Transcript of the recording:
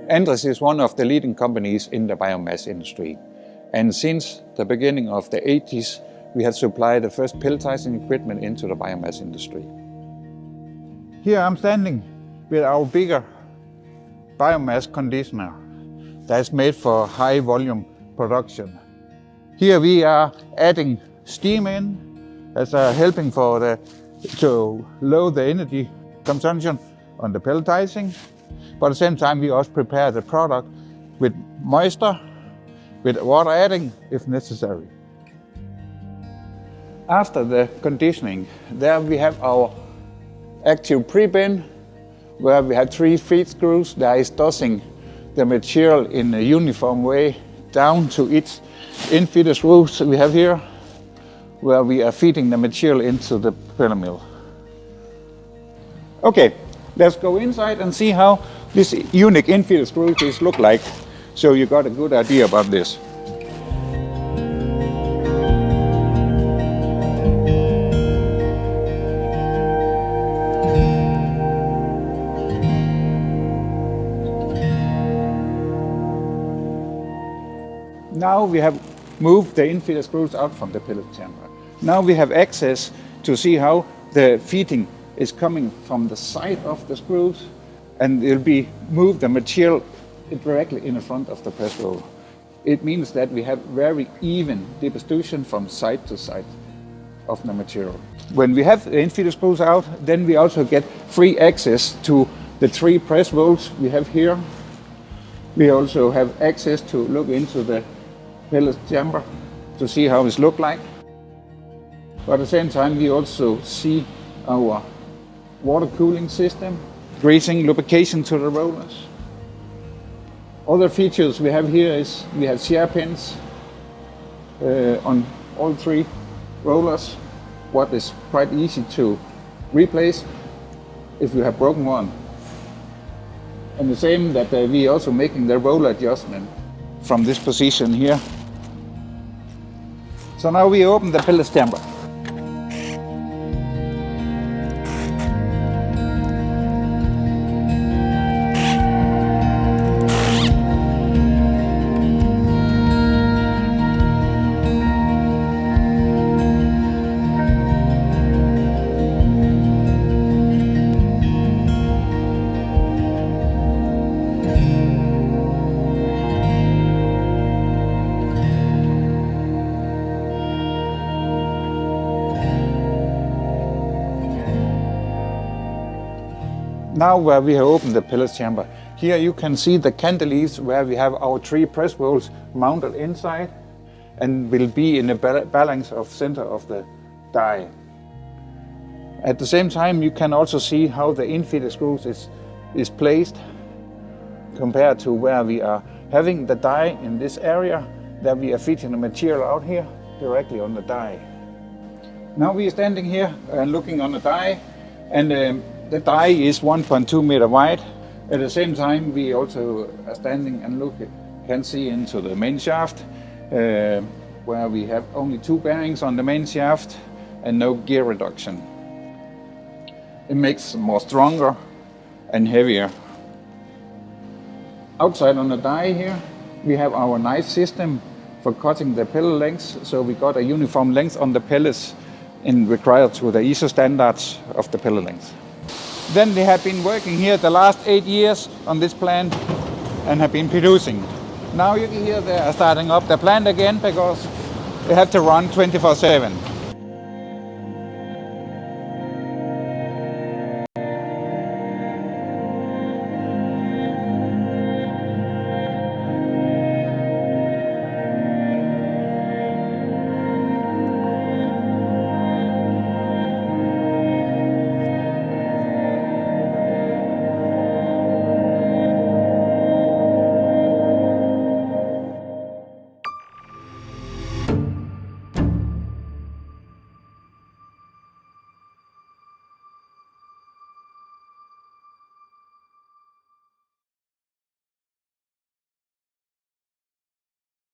Andritz is one of the leading companies in the biomass industry. And since the beginning of the 80s, we have supplied the first pelletizing equipment into the biomass industry. Here I'm standing with our bigger biomass conditioner that's made for high volume production. Here we are adding steam in as helping to lower the energy consumption on the pelletizing. But at the same time, we also prepare the product with moisture, with water adding if necessary. After the conditioning, there we have our active pre-bin, where we have 3 feed screws that is tossing the material in a uniform way down to each in-feeder screws we have here, where we are feeding the material into the pellet mill. Okay, let's go inside and see how this unique in-feeder screws look like, so you got a good idea about this. Now we have moved the in-feeder screws out from the pellet chamber. Now we have access to see how the feeding is coming from the side of the screws, and it will be moved the material directly in the front of the press roll. It means that we have very even distribution from side to side of the material. When we have the in-feeder screws out, then we also get free access to the 3 press rolls we have here. We also have access to look into the pellet chamber to see how it looks like. But at the same time, we also see our water cooling system, greasing, lubrication to the rollers. Other features we have here is we have shear pins on all 3 rollers, what is quite easy to replace if you have broken one. And the same that we also making the roller adjustment from this position here. So now we open the pellet chamber. Now where we have opened the pellet chamber, here you can see the cantilevers where we have our 3 press rolls mounted inside and will be in the balance of center of the die. At the same time, you can also see how the in-feeder screws is placed compared to where we are having the die in this area, that we are feeding the material out here directly on the die. Now we are standing here and looking on the die, and the die is 1.2 meter wide. At the same time, we also are standing and can see into the main shaft, where we have only 2 bearings on the main shaft and no gear reduction. It makes it more stronger and heavier. Outside on the die here, we have our knife system for cutting the pellet lengths, so we got a uniform length on the pellets required to the ISO standards of the pellet length. Then they have been working here the last 8 years on this plant and have been producing. Now you can hear they are starting up the plant again because they have to run 24/7.